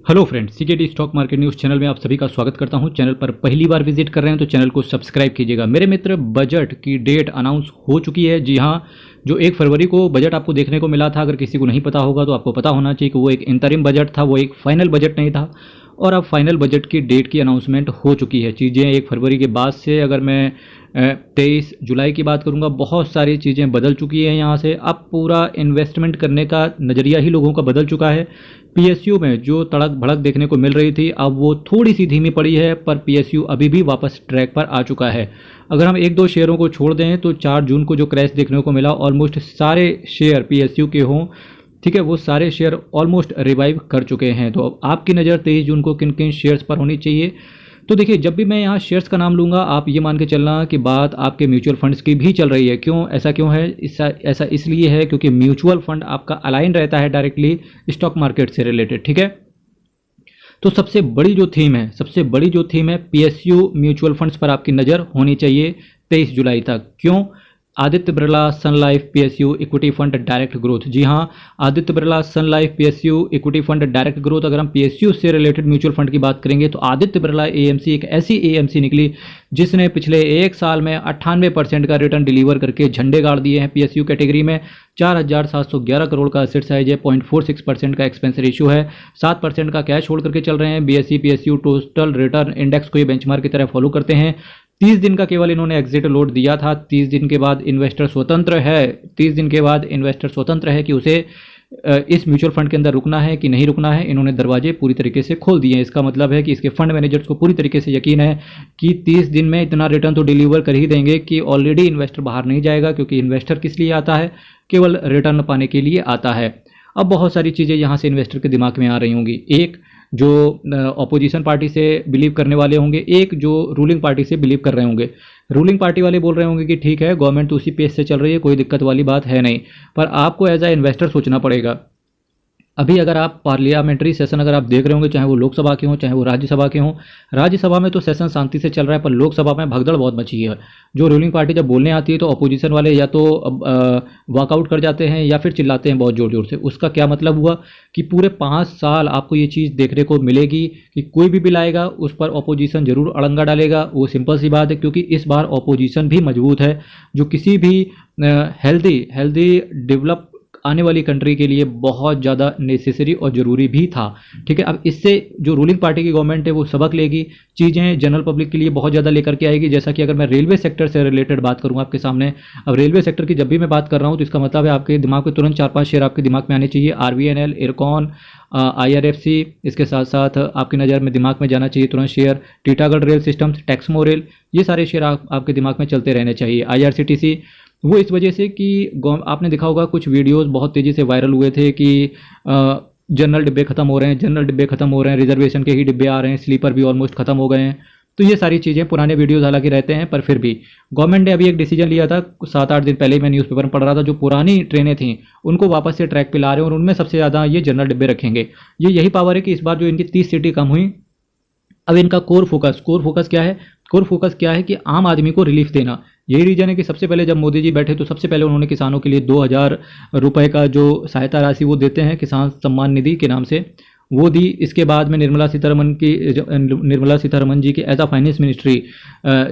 Hello friends, CKD stock market news channel में आप सभी का स्वागत करता हूं। चैनल पर पहली बार विजिट कर रहे हैं तो चैनल को सब्सक्राइब कीजिएगा। मेरे मित्र, बजट की डेट अनाउंस हो चुकी है। जी हां, जो 1 फरवरी को बजट आपको देखने को मिला था, अगर किसी को नहीं पता होगा तो आपको पता होना चाहिए कि वो एक इंतरिम बजट था, वो एक फाइनल बजट नहीं था। और अब फाइनल बजट की डेट की अनाउंसमेंट हो चुकी है। चीज़ें 1 फरवरी के बाद से, अगर मैं 23 जुलाई की बात करूंगा, बहुत सारी चीज़ें बदल चुकी हैं। यहाँ से अब पूरा इन्वेस्टमेंट करने का नज़रिया ही लोगों का बदल चुका है। पीएसयू में जो तड़क भड़क देखने को मिल रही थी, अब वो थोड़ी सी धीमी पड़ी है, पर पीएसयू अभी भी वापस ट्रैक पर आ चुका है। अगर हम एक दो शेयरों को छोड़ दें तो 4 जून को जो क्रैश देखने को मिला, ऑलमोस्ट सारे शेयर पीएसयू के हों, ठीक है, वो सारे शेयर ऑलमोस्ट रिवाइव कर चुके हैं। तो अब आपकी नज़र 23 जून को किन किन शेयर्स पर होनी चाहिए? तो देखिए, जब भी मैं यहाँ शेयर्स का नाम लूँगा, आप ये मान के चलना कि बात आपके म्यूचुअल फंड्स की भी चल रही है। क्यों ऐसा क्यों है? ऐसा इसलिए है क्योंकि म्यूचुअल फंड आपका अलाइन रहता है डायरेक्टली स्टॉक मार्केट से रिलेटेड, ठीक है। तो सबसे बड़ी जो थीम है पीएसयू म्यूचुअल फंड्स पर आपकी नज़र होनी चाहिए 23 जुलाई तक। क्यों? Aditya Birla sun life PSU equity fund direct growth. जी हाँ, Aditya Birla sun life PSU equity fund direct growth. अगर हम पीएसयू से रिलेटेड म्यूचुअल फंड की बात करेंगे तो आदित्य बिरला एएमसी एक ऐसी एएमसी निकली जिसने पिछले 1 साल में 98% का रिटर्न डिलीवर करके झंडे गाड़ दिए हैं। पीएसयू कैटेगरी में 4711 करोड़ का एसेट साइज है, 0.46% का एक्सपेंस रेशियो है, 7% का कैश होल्ड करके चल रहे हैं। BSE PSU total return index को ये बेंचमार्क की तरह फॉलो करते हैं। 30 दिन का केवल इन्होंने एग्जिट लोड दिया था। 30 दिन के बाद इन्वेस्टर स्वतंत्र है, 30 दिन के बाद इन्वेस्टर स्वतंत्र है कि उसे इस म्यूचुअल फंड के अंदर रुकना है कि नहीं रुकना है। इन्होंने दरवाजे पूरी तरीके से खोल दिए हैं। इसका मतलब है कि इसके फंड मैनेजर्स को पूरी तरीके से यकीन है कि 30 दिन में इतना रिटर्न तो डिलीवर कर ही देंगे कि ऑलरेडी इन्वेस्टर बाहर नहीं जाएगा, क्योंकि इन्वेस्टर किस लिए आता है? केवल रिटर्न पाने के लिए आता है। अब बहुत सारी चीज़ें यहाँ से इन्वेस्टर के दिमाग में आ रही होंगी। एक, जो ऑपोजिशन पार्टी से बिलीव करने वाले होंगे, एक जो रूलिंग पार्टी से बिलीव कर रहे होंगे। रूलिंग पार्टी वाले बोल रहे होंगे कि ठीक है, गवर्नमेंट तो उसी पेस से चल रही है, कोई दिक्कत वाली बात है नहीं। पर आपको एज अ इन्वेस्टर सोचना पड़ेगा। अभी अगर आप पार्लियामेंट्री सेशन अगर आप देख रहे होंगे, चाहे वो लोकसभा के हों चाहे वो राज्यसभा के हों, राज्यसभा में तो सेशन शांति से चल रहा है, पर लोकसभा में भगदड़ बहुत मची है। जो रूलिंग पार्टी जब बोलने आती है तो अपोजिशन वाले या तो वॉकआउट कर जाते हैं या फिर चिल्लाते हैं बहुत ज़ोर ज़ोर से। उसका क्या मतलब हुआ कि पूरे 5 साल आपको ये चीज़ देखने को मिलेगी कि कोई भी बिल आएगा उस पर अपोजिशन जरूर अड़ंगा डालेगा। वो सिंपल सी बात है, क्योंकि इस बार अपोजिशन भी मजबूत है, जो किसी भी हेल्दी डेवलप आने वाली कंट्री के लिए बहुत ज़्यादा नेसेसरी और ज़रूरी भी था, ठीक है। अब इससे जो रूलिंग पार्टी की गवर्नमेंट है वो सबक लेगी, चीज़ें जनरल पब्लिक के लिए बहुत ज़्यादा लेकर के आएगी। जैसा कि अगर मैं रेलवे सेक्टर से रिलेटेड बात करूँ आपके सामने, अब रेलवे सेक्टर की जब भी मैं बात कर रहा हूँ तो इसका मतलब है आपके दिमाग में तुरंत 4-5 शेयर आपके दिमाग में आने चाहिए। RVNL, IRCON, IRFC। इसके साथ साथ आपकी नज़र में दिमाग में जाना चाहिए तुरंत share Titagarh rail systems, Texmaco rail. ये सारे शेयर आपके दिमाग में चलते रहने चाहिए। IRCTC, वो इस वजह से कि आपने देखा होगा कुछ वीडियोस बहुत तेज़ी से वायरल हुए थे कि जनरल डिब्बे खत्म हो रहे हैं, रिजर्वेशन के ही डिब्बे आ रहे हैं, स्लीपर भी ऑलमोस्ट खत्म हो गए हैं। तो ये सारी चीज़ें पुराने वीडियोस हालांकि रहते हैं, पर फिर भी गवर्नमेंट ने अभी एक डिसीजन लिया था 7-8 दिन पहले, मैं न्यूज़पेपर में पढ़ रहा था, जो पुरानी ट्रेनें थी उनको वापस से ट्रैक पे ला रहे हैं और उनमें सबसे ज़्यादा ये जनरल डिब्बे रखेंगे। यही पावर है कि इस बार जो इनकी 30 सीटें कम हुई, अब इनका कोर फोकस क्या है? कोर फोकस क्या है कि आम आदमी को रिलीफ देना। यही रीजन है कि सबसे पहले जब मोदी जी बैठे तो सबसे पहले उन्होंने किसानों के लिए 2000 रुपये का जो सहायता राशि वो देते हैं किसान सम्मान निधि के नाम से, वो दी। इसके बाद में निर्मला सीतारमन जी की एज अ फाइनेंस मिनिस्ट्री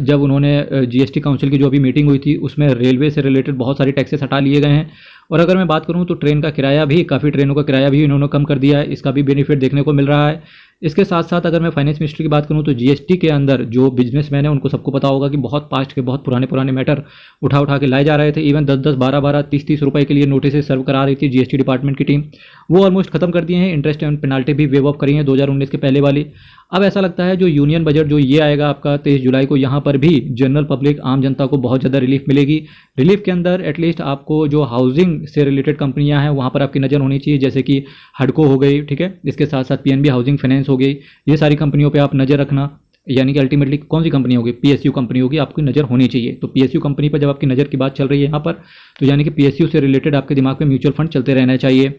जब उन्होंने जीएसटी काउंसिल की जो अभी मीटिंग हुई थी उसमें रेलवे से रिलेटेड बहुत सारे टैक्सेस हटा लिए गए हैं। और अगर मैं बात करूं तो ट्रेन का किराया भी, काफ़ी ट्रेनों का किराया भी इन्होंने कम कर दिया है, इसका भी बेनिफिट देखने को मिल रहा है। इसके साथ साथ अगर मैं फाइनेंस मिनिस्ट्री की बात करूं तो जीएसटी के अंदर जो बिजनेसमैन है उनको सबको पता होगा कि बहुत पास्ट के बहुत पुराने मैटर उठा के लाए जा रहे थे। इवन 10-10, 12-12, 30-30 रुपए के लिए नोटिस सर्व करा रही थी जीएसटी डिपार्टमेंट की टीम, वो ऑलमोस्ट खत्म कर दिए हैं। इंटरेस्ट एंड पेनाल्टी भी वेव ऑफ करी है 2019 के पहले वाली। अब ऐसा लगता है जो यूनियन बजट जो ये आएगा आपका 23 जुलाई को, यहाँ पर भी जनरल पब्लिक, आम जनता को बहुत ज़्यादा रिलीफ मिलेगी। रिलीफ के अंदर एटलीस्ट आपको जो हाउसिंग से रिलेटेड कंपनियां हैं वहाँ पर आपकी नज़र होनी चाहिए, जैसे कि हडको हो गई, ठीक है। इसके साथ साथ पीएनबी हाउसिंग फाइनेंस हो गई। ये सारी कंपनियों पे आप नज़र रखना, यानी कि अल्टीमेटली कौन सी कंपनी होगी? पीएसयू कंपनी होगी, आपकी नज़र होनी चाहिए। तो पीएसयू कंपनी पर जब आपकी नज़र की बात चल रही है यहाँ पर, तो यानी कि पीएसयू से रिलेटेड आपके दिमाग में म्यूचुअल फंड चलते रहना चाहिए।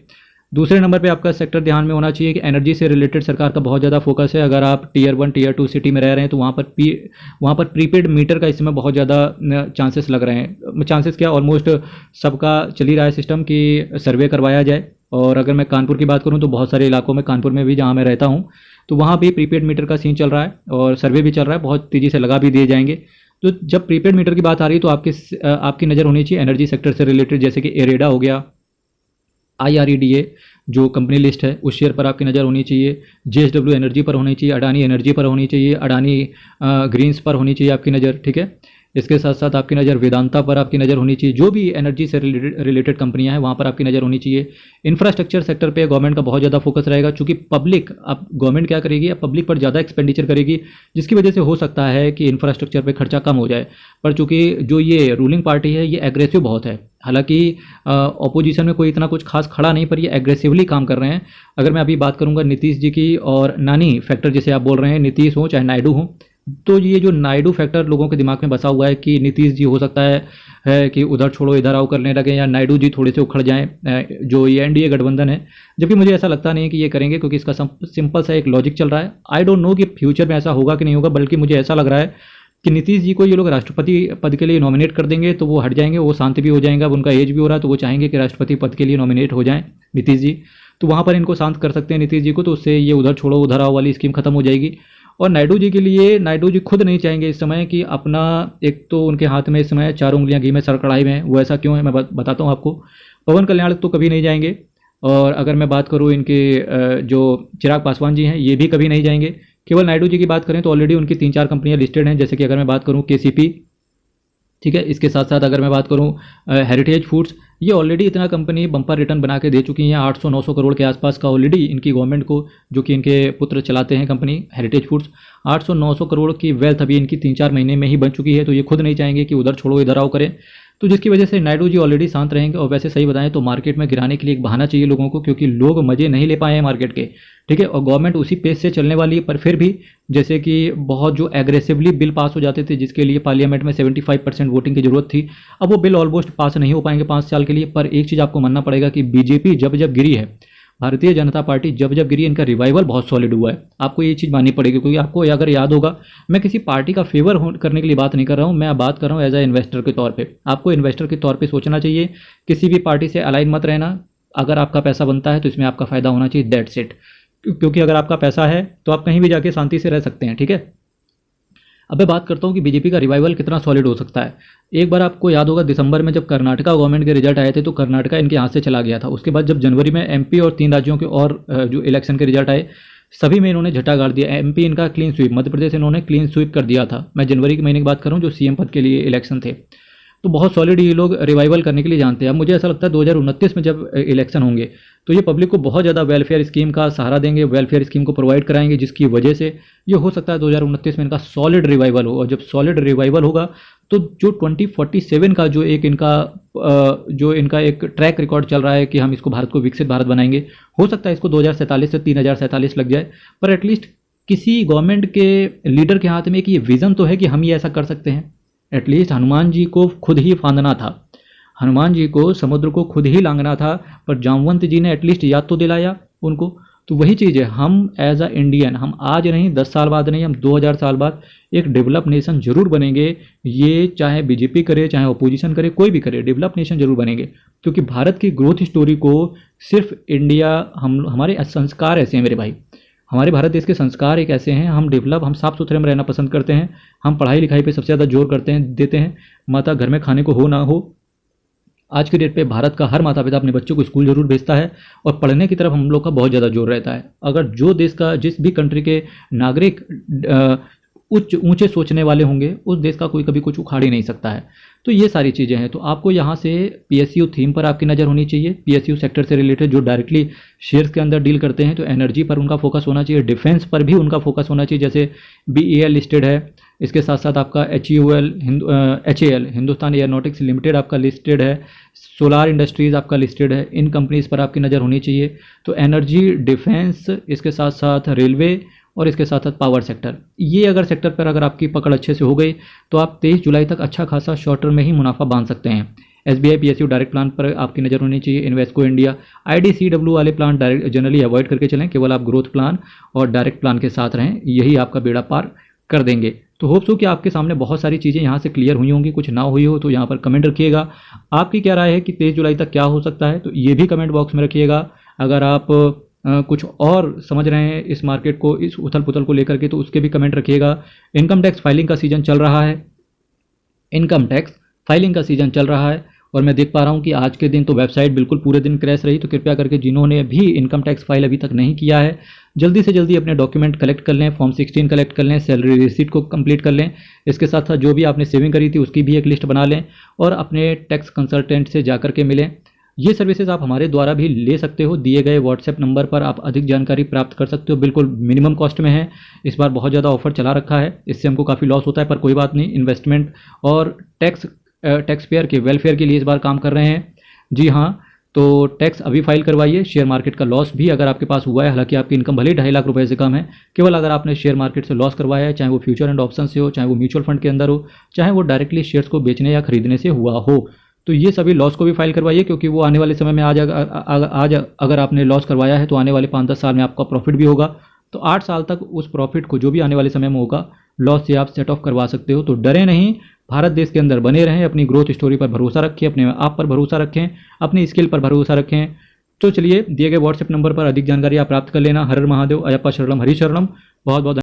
दूसरे नंबर पे आपका सेक्टर ध्यान में होना चाहिए कि एनर्जी से रिलेटेड सरकार का बहुत ज़्यादा फोकस है। अगर आप टीयर 1 टीयर 2 सिटी में रह रहे हैं तो वहाँ पर प्रीपेड मीटर का इस समय बहुत ज़्यादा चांसेस लग रहे हैं। चांसेस क्या, ऑलमोस्ट सबका चल ही रहा है सिस्टम कि सर्वे करवाया जाए। और अगर मैं कानपुर की बात करूँ तो बहुत सारे इलाकों में, कानपुर में भी जहाँ मैं रहता हूँ, तो वहाँ भी प्रीपेड मीटर का सीन चल रहा है और सर्वे भी चल रहा है, बहुत तेज़ी से लगा भी दिए जाएंगे। तो जब प्रीपेड मीटर की बात आ रही है तो आपकी नज़र होनी चाहिए एनर्जी सेक्टर से रिलेटेड, जैसे कि एरेडा हो गया, IREDA जो कंपनी लिस्ट है उस शेयर पर आपकी नज़र होनी चाहिए, JSW एनर्जी पर होनी चाहिए, अडानी एनर्जी पर होनी चाहिए, अडानी ग्रीन्स पर होनी चाहिए आपकी नज़र, ठीक है। इसके साथ साथ आपकी नज़र वेदांता पर आपकी नज़र होनी चाहिए, जो भी एनर्जी से रिलेटेड कंपनियां हैं वहाँ पर आपकी नज़र होनी चाहिए। इंफ्रास्ट्रक्चर सेक्टर पे गवर्नमेंट का बहुत ज़्यादा फोकस रहेगा, चूँकि पब्लिक, अब गवर्नमेंट क्या करेगी, अब पब्लिक पर ज़्यादा एक्सपेंडिचर करेगी, जिसकी वजह से हो सकता है कि इंफ्रास्ट्रक्चर पे खर्चा कम हो जाए। पर चूँकि जो ये रूलिंग पार्टी है ये एग्रेसिव बहुत है, हालांकि ऑपोजिशन में कोई इतना कुछ खास खड़ा नहीं, पर ये एग्रेसिवली काम कर रहे हैं। अगर मैं अभी बात करूंगा नीतीश जी की और नानी फैक्टर जिसे आप बोल रहे हैं, नीतीश हो चाहे नायडू हो, तो ये जो नायडू फैक्टर लोगों के दिमाग में बसा हुआ है कि नीतीश जी हो सकता है कि उधर छोड़ो इधर आओ करने लगे, या नायडू जी थोड़े से उखड़ जाएं जो ये NDA गठबंधन है। जबकि मुझे ऐसा लगता नहीं कि ये करेंगे, क्योंकि इसका सिंपल सा एक लॉजिक चल रहा है। आई डोंट नो कि फ्यूचर में ऐसा होगा कि नहीं होगा, बल्कि मुझे ऐसा लग रहा है कि नीतीश जी को ये लोग राष्ट्रपति पद के लिए नॉमिनेट कर देंगे तो वो हट जाएंगे, वो शांति भी हो जाएंगे। अब उनका एज भी हो रहा है तो वो चाहेंगे कि राष्ट्रपति पद के लिए नॉमिनेट हो जाएं नीतीश जी, तो वहाँ पर इनको शांत कर सकते हैं नीतीश जी को, तो उससे ये उधर छोड़ो उधर आओ वाली स्कीम खत्म हो जाएगी। और नायडू जी के लिए, नायडू जी खुद नहीं चाहेंगे इस समय कि अपना, एक तो उनके हाथ में इस समय 4 उंगलियां घी में सर कढ़ाई में, वो ऐसा क्यों है मैं बताता हूँ आपको। पवन कल्याण तो कभी नहीं जाएंगे, और अगर मैं बात करूँ इनके जो चिराग पासवान जी हैं ये भी कभी नहीं जाएंगे। केवल नायडू जी की बात करें तो ऑलरेडी उनकी 3-4 कंपनियां लिस्टेड हैं, जैसे कि अगर मैं बात करूं KCP, ठीक है। इसके साथ साथ अगर मैं बात करूं हेरिटेज फूड्स, ये ऑलरेडी इतना कंपनी बम्पर रिटर्न बना के दे चुकी हैं, 800-900 करोड़ के आसपास का ऑलरेडी इनकी गवर्नमेंट को, जो कि इनके पुत्र चलाते हैं कंपनी हेरिटेज फूड्स, 800-900 करोड़ की वेल्थ अभी इनकी 3-4 महीने में ही बन चुकी है। तो ये खुद नहीं चाहेंगे कि उधर छोड़ो इधर आओ करें, तो जिसकी वजह से नायडू जी ऑलरेडी शांत रहेंगे। और वैसे सही बताएं तो मार्केट में गिराने के लिए एक बहाना चाहिए लोगों को, क्योंकि लोग मजे नहीं ले पाए हैं मार्केट के, ठीक है। और गवर्नमेंट उसी पेस से चलने वाली है, पर फिर भी जैसे कि बहुत जो एग्रेसिवली बिल पास हो जाते थे, जिसके लिए पार्लियामेंट में 75% वोटिंग की जरूरत थी, अब वो बिल ऑलमोस्ट पास नहीं हो पाएंगे 5 साल के लिए। पर एक चीज़ आपको मानना पड़ेगा कि बीजेपी जब जब गिरी है, भारतीय जनता पार्टी जब जब गिरी, इनका रिवाइवल बहुत सॉलिड हुआ है। आपको ये चीज़ माननी पड़ेगी, क्योंकि आपको अगर याद होगा, मैं किसी पार्टी का फेवर करने के लिए बात नहीं कर रहा हूँ, मैं बात कर रहा हूँ एज ए इन्वेस्टर के तौर पे। आपको इन्वेस्टर के तौर पे सोचना चाहिए, किसी भी पार्टी से अलाइन मत रहना। अगर आपका पैसा बनता है तो इसमें आपका फायदा होना चाहिए, दैट्स इट। क्योंकि अगर आपका पैसा है तो आप कहीं भी जाके शांति से रह सकते हैं, ठीक है। अब मैं बात करता हूँ कि बीजेपी का रिवाइवल कितना सॉलिड हो सकता है। एक बार आपको याद होगा दिसंबर में जब कर्नाटका गवर्नमेंट के रिजल्ट आए थे, तो कर्नाटका इनके हाथ से चला गया था। उसके बाद जब जनवरी में MP और 3 राज्यों के और जो इलेक्शन के रिजल्ट आए, सभी में इन्होंने झटा गाड़ दिया। MP इनका क्लीन स्वीप, मध्य प्रदेश इन्होंने क्लीन स्वीप कर दिया था। मैं जनवरी के महीने की बात कर रहा हूँ, जो CM पद के लिए इलेक्शन थे। तो बहुत सॉलिड ये लोग रिवाइवल करने के लिए जानते हैं। अब मुझे ऐसा लगता है 2029 में जब इलेक्शन होंगे तो ये पब्लिक को बहुत ज़्यादा वेलफेयर स्कीम का सहारा देंगे, वेलफेयर स्कीम को प्रोवाइड कराएंगे, जिसकी वजह से ये हो सकता है 2029 में इनका सॉलिड रिवाइवल हो। और जब सॉलिड रिवाइवल होगा तो जो 2047 का जो इनका एक ट्रैक रिकॉर्ड चल रहा है कि हम इसको भारत को विकसित भारत बनाएंगे, हो सकता है इसको 2047 से 3047 लग जाए, पर एटलीस्ट किसी गवर्नमेंट के लीडर के हाथ में एक ये विज़न तो है कि हम ये ऐसा कर सकते हैं। एटलीस्ट हनुमान जी को खुद ही फांदना था, हनुमान जी को समुद्र को खुद ही लांघना था, पर जामवंत जी ने एटलीस्ट याद तो दिलाया उनको। तो वही चीज़ है, हम एज अ इंडियन, हम आज नहीं 10 साल बाद नहीं, हम 2000 साल बाद एक डेवलप नेशन जरूर बनेंगे। ये चाहे बीजेपी करे चाहे अपोजिशन करे, कोई भी करे, डेवलप नेशन जरूर बनेंगे। क्योंकि भारत की ग्रोथ स्टोरी को सिर्फ इंडिया, हमारे संस्कार ऐसे हैं मेरे भाई, हमारे भारत देश के संस्कार एक ऐसे हैं, हम डेवलप, हम साफ सुथरे में रहना पसंद करते हैं, हम पढ़ाई लिखाई पे सबसे ज़्यादा जोर देते हैं। माता घर में खाने को हो ना हो, आज के डेट पे भारत का हर माता पिता अपने बच्चों को स्कूल जरूर भेजता है, और पढ़ने की तरफ हम लोग का बहुत ज़्यादा जोर रहता है। अगर जो देश का, जिस भी कंट्री के नागरिक ऊंचे सोचने वाले होंगे, उस देश का कोई कभी कुछ उखाड़ ही नहीं सकता है। तो ये सारी चीज़ें हैं। तो आपको यहाँ से PSU थीम पर आपकी नज़र होनी चाहिए, PSU सेक्टर से रिलेटेड जो डायरेक्टली शेयर्स के अंदर डील करते हैं, तो एनर्जी पर उनका फोकस होना चाहिए, डिफेंस पर भी उनका फोकस होना चाहिए, जैसे BEL लिस्टेड है। इसके साथ साथ आपका HAL हिंदुस्तान एयरोनॉटिक्स लिमिटेड आपका लिस्टेड है, सोलार इंडस्ट्रीज़ आपका लिस्टेड है। इन कंपनीज़ पर आपकी नज़र होनी चाहिए। तो एनर्जी, डिफेंस, इसके साथ साथ रेलवे और इसके साथ साथ पावर सेक्टर, ये अगर सेक्टर पर अगर आपकी पकड़ अच्छे से हो गई तो आप 23 जुलाई तक अच्छा खासा शॉर्ट टर्म में ही मुनाफा बांध सकते हैं। SBI PSU डायरेक्ट प्लान पर आपकी नज़र होनी चाहिए। इन्वेस्को इंडिया, IDCW वाले प्लान डायरेक्ट जनरली अवॉइड करके चलें, केवल आप ग्रोथ प्लान और डायरेक्ट प्लान के साथ रहें, यही आपका बेड़ा पार कर देंगे। तो होप्स हो कि आपके सामने बहुत सारी चीज़ें यहाँ से क्लियर हुई होंगी, कुछ ना हुई हो तो यहाँ पर कमेंट रखिएगा। आपकी क्या राय है कि 23 जुलाई तक क्या हो सकता है, तो ये भी कमेंट बॉक्स में रखिएगा। अगर आप कुछ और समझ रहे हैं इस मार्केट को, इस उथल पुथल को लेकर के, तो उसके भी कमेंट रखिएगा। इनकम टैक्स फाइलिंग का सीज़न चल रहा है, इनकम टैक्स फाइलिंग का सीज़न चल रहा है, और मैं देख पा रहा हूँ कि आज के दिन तो वेबसाइट बिल्कुल पूरे दिन क्रैश रही। तो कृपया करके जिन्होंने भी इनकम टैक्स फाइल अभी तक नहीं किया है, जल्दी से जल्दी अपने डॉक्यूमेंट कलेक्ट कर लें, फॉर्म 16 कलेक्ट कर लें, सैलरी रिसीट को कंप्लीट कर लें। इसके साथ साथ जो भी आपने सेविंग करी थी उसकी भी एक लिस्ट बना लें और अपने टैक्स कंसल्टेंट से जा के मिलें। ये सर्विसेज आप हमारे द्वारा भी ले सकते हो, दिए गए व्हाट्सएप नंबर पर आप अधिक जानकारी प्राप्त कर सकते हो, बिल्कुल मिनिमम कॉस्ट में है। इस बार बहुत ज़्यादा ऑफर चला रखा है, इससे हमको काफ़ी लॉस होता है, पर कोई बात नहीं, इन्वेस्टमेंट और टैक्स पेयर के वेलफेयर के लिए इस बार काम कर रहे हैं। जी हाँ, तो टैक्स अभी फाइल करवाइए। शेयर मार्केट का लॉस भी अगर आपके पास हुआ है, हालांकि आपकी इनकम भले ही 2.5 लाख रुपए से कम है, केवल अगर आपने शेयर मार्केट से लॉस करवाया है, चाहे वो फ्यूचर एंड ऑप्शन से हो, चाहे वो म्यूचुअल फंड के अंदर हो, चाहे वो डायरेक्टली शेयर्स को बेचने या खरीदने से हुआ हो, तो ये सभी लॉस को भी फाइल करवाइए, क्योंकि वो आने वाले समय में आज अगर आपने लॉस करवाया है तो आने वाले 5-10 साल में आपका प्रॉफिट भी होगा। तो 8 साल तक उस प्रॉफिट को जो भी आने वाले समय में होगा, लॉस से आप सेट ऑफ करवा सकते हो। तो डरे नहीं, भारत देश के अंदर बने रहें, अपनी ग्रोथ स्टोरी पर भरोसा रखें, अपने आप पर भरोसा रखें, अपनी स्किल पर भरोसा रखें। तो चलिए, दिए गए व्हाट्सएप नंबर पर अधिक जानकारी आप प्राप्त कर लेना। हर हर महादेव, अयप्पा शरणम, हरि शरणम। बहुत बहुत